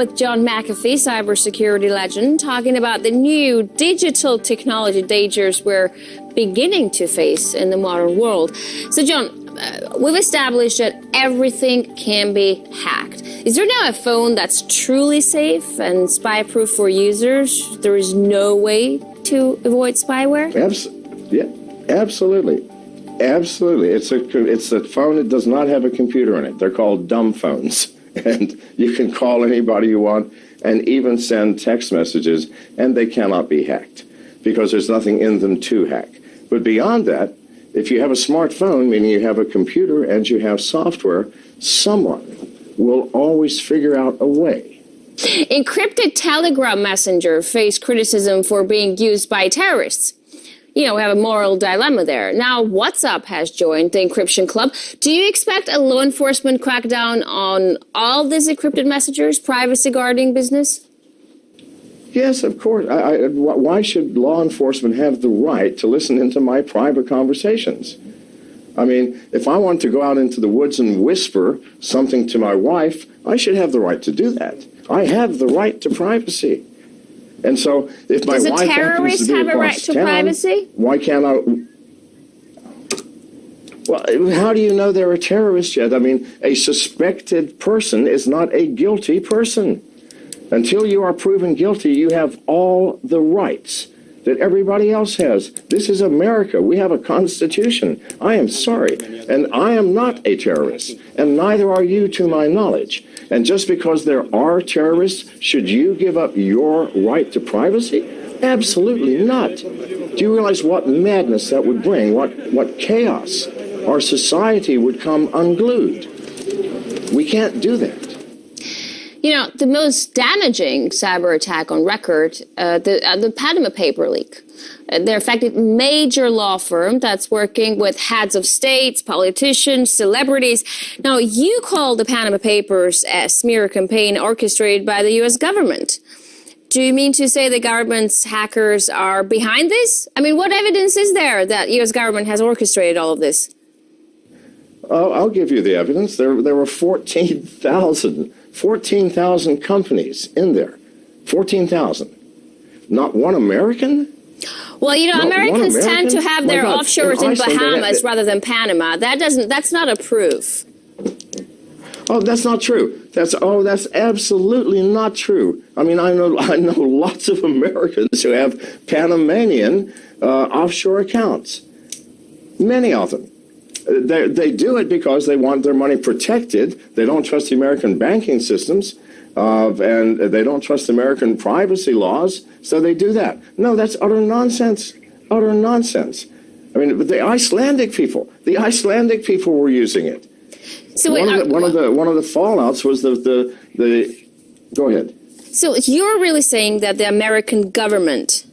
with John McAfee, cybersecurity legend, talking about the new digital technology dangers we're beginning to face in the modern world. So, John, we've established that everything can be hacked. Is there now a phone that's truly safe and spy-proof for users? There is no way to avoid spyware? Absolutely. Absolutely. It's a phone that does not have a computer in it. They're called dumb phones. And you can call anybody you want and even send text messages, and they cannot be hacked because there's nothing in them to hack. But beyond that, if you have a smartphone, meaning you have a computer and you have software, someone will always figure out a way. Encrypted Telegram Messenger faced criticism for being used by terrorists. You know, we have a moral dilemma there. Now, WhatsApp has joined the encryption club. Do you expect a law enforcement crackdown on all these encrypted messengers, privacy guarding business? Yes, of course. Why should law enforcement have the right to listen into my private conversations? I mean, if I want to go out into the woods and whisper something to my wife, I should have the right to do that. I have the right to privacy. And so if my wife happens to be have a right across to town, privacy? why can't I? Well, how do you know they're a terrorist yet? I mean, a suspected person is not a guilty person. Until you are proven guilty, you have all the rights that everybody else has. This is America. We have a constitution. I am sorry. And I am not a terrorist, and neither are you to my knowledge. And just because there are terrorists, should you give up your right to privacy? Absolutely not. Do you realize what madness that would bring, what chaos? Our society would come unglued. We can't do that. You know, the most damaging cyber attack on record, the Panama paper leak. There affected major law firm that's working with heads of states, politicians, celebrities. Now, you call the Panama Papers a smear campaign orchestrated by the U.S. government. Do you mean to say the government's hackers are behind this? I mean, what evidence is there that U.S. government has orchestrated all of this? I'll give you the evidence. There were 14,000 companies in there. 14,000. Not one American? Well, you know, Americans tend to have their offshores in Bahamas rather than Panama. That's not a proof. Oh, that's not true. That's absolutely not true. I mean, I know lots of Americans who have Panamanian offshore accounts. Many of them. They do it because they want their money protected. They don't trust the American banking systems, and they don't trust American privacy laws, so they do that. No, that's utter nonsense. Utter nonsense. I mean, the Icelandic people were using it. So one of the fallouts was the. Go ahead. So you're really saying that the American government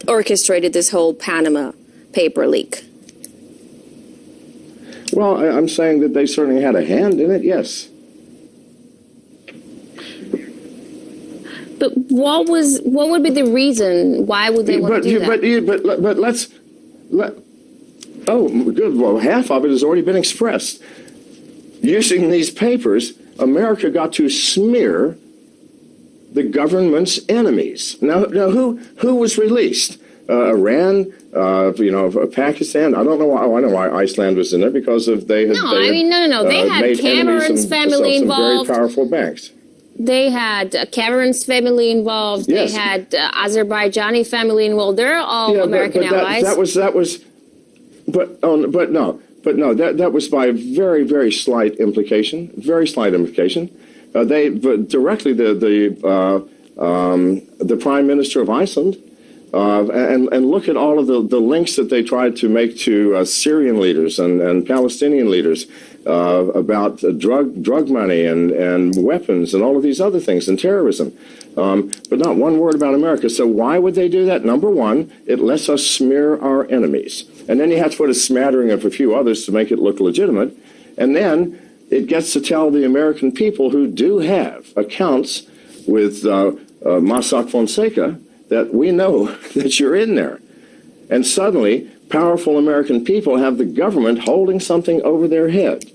orchestrated this whole Panama paper leak? Well, I'm saying that they certainly had a hand in it, yes. But what would be the reason? Why would they want to do that? Good. Well, half of it has already been expressed. Using these papers, America got to smear the government's enemies. Now who was released? Iran, Pakistan. I don't know why. I know why Iceland was in there because of they had. No. They had Cameron's family involved. Very powerful banks. They had Cameron's family involved. Yes. They had Azerbaijani family involved. They're all American allies. That was. But no. That was by very, very slight implication. Very slight implication. Directly the Prime Minister of Iceland. And look at all of the links that they tried to make to Syrian leaders and Palestinian leaders about drug money and weapons and all of these other things and terrorism. But not one word about America. So why would they do that? Number one, it lets us smear our enemies. And then you have to put a smattering of a few others to make it look legitimate. And then it gets to tell the American people who do have accounts with Mossack Fonseca that we know that you're in there. And suddenly, powerful American people have the government holding something over their head.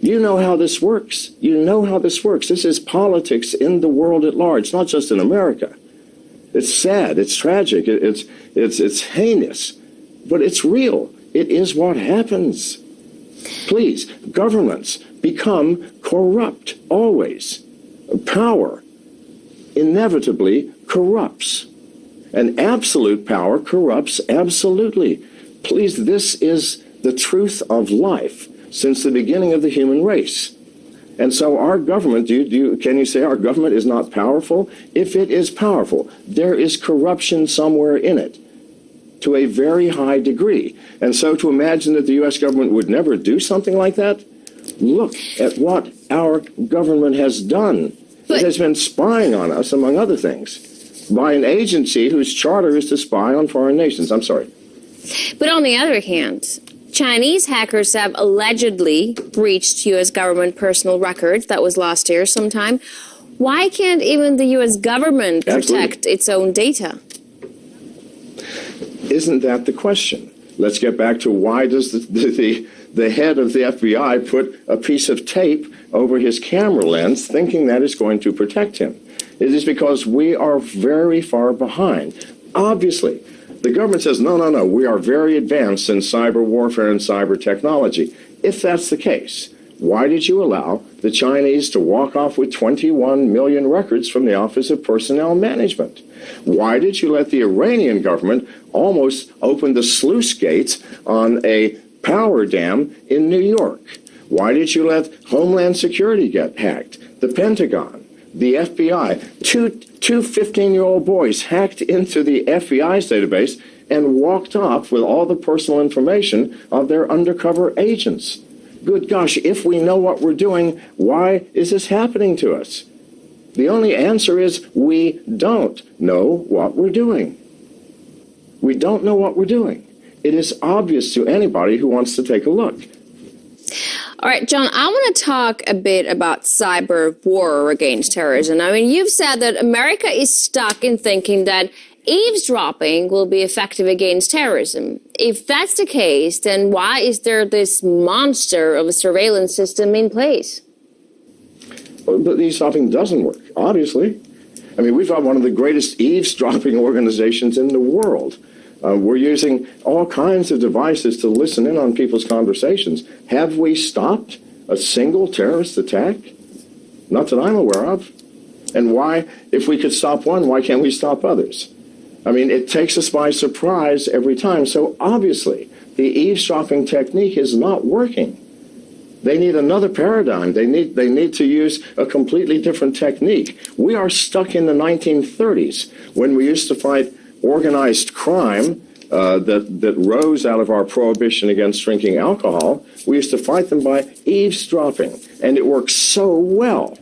You know how this works. You know how this works. This is politics in the world at large, not just in America. It's sad. It's tragic. It's heinous. But it's real. It is what happens. Please, governments become corrupt always. Power inevitably corrupts. And absolute power corrupts absolutely. Please, this is the truth of life since the beginning of the human race. And so our government, can you say our government is not powerful? If it is powerful, there is corruption somewhere in it to a very high degree. And so to imagine that the U.S. government would never do something like that, look at what our government has done. It has been spying on us, among other things, by an agency whose charter is to spy on foreign nations. I'm sorry. But on the other hand, Chinese hackers have allegedly breached U.S. government personal records. That was last year sometime. Why can't even the U.S. government protect its own data? Isn't that the question? Let's get back to why does the head of the FBI put a piece of tape over his camera lens thinking that is going to protect him? It is because we are very far behind. Obviously, the government says, no, we are very advanced in cyber warfare and cyber technology. If that's the case, why did you allow the Chinese to walk off with 21 million records from the Office of Personnel Management? Why did you let the Iranian government almost open the sluice gates on a power dam in New York? Why did you let Homeland Security get hacked? The Pentagon, the FBI, two 15-year-old boys hacked into the FBI's database and walked off with all the personal information of their undercover agents. Good gosh, if we know what we're doing, why is this happening to us? The only answer is we don't know what we're doing. We don't know what we're doing. It is obvious to anybody who wants to take a look. All right, John, I want to talk a bit about cyber war against terrorism. I mean, you've said that America is stuck in thinking that eavesdropping will be effective against terrorism. If that's the case, then why is there this monster of a surveillance system in place? But eavesdropping doesn't work, obviously. I mean, we've got one of the greatest eavesdropping organizations in the world. We're using all kinds of devices to listen in on people's conversations. Have we stopped a single terrorist attack? Not that I'm aware of. And why, if we could stop one, why can't we stop others? I mean, it takes us by surprise every time. So obviously, the eavesdropping technique is not working. They need another paradigm. They need to use a completely different technique. We are stuck in the 1930s when we used to fight organized crime that rose out of our prohibition against drinking alcohol. We used to fight them by eavesdropping, and it worked so well.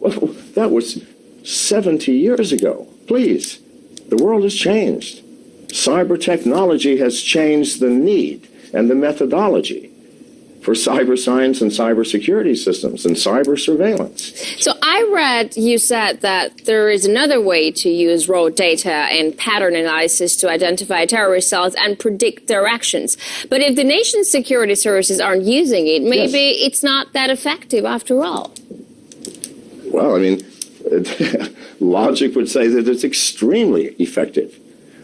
Well, that was 70 years ago. Please, the world has changed. Cyber technology has changed the need and the methodology for cyber science and cyber security systems and cyber surveillance. So I read you said that there is another way to use raw data and pattern analysis to identify terrorist cells and predict their actions. But if the nation's security services aren't using it, maybe it's not that effective after all. Well, I mean, logic would say that it's extremely effective.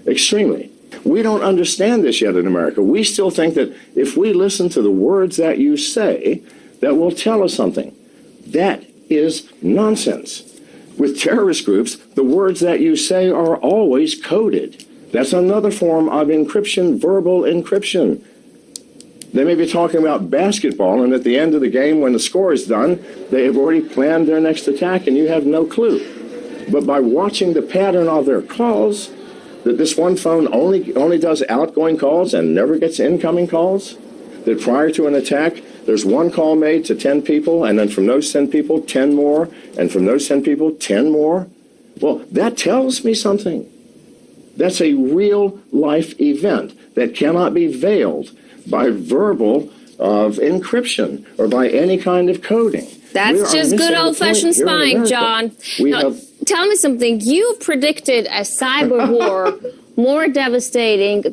Extremely. We don't understand this yet in America. We still think that if we listen to the words that you say, that will tell us something. That is nonsense. With terrorist groups, the words that you say are always coded. That's another form of encryption, verbal encryption. They may be talking about basketball, and at the end of the game, when the score is done, they have already planned their next attack, and you have no clue. But by watching the pattern of their calls, that this one phone only does outgoing calls and never gets incoming calls, that prior to an attack, there's one call made to 10 people, and then from those 10 people, 10 more, and from those 10 people, 10 more. Well, that tells me something. That's a real-life event that cannot be veiled by verbal of encryption or by any kind of coding. That's just good old-fashioned spying, John. Now, tell me something. You predicted a cyber war more devastating than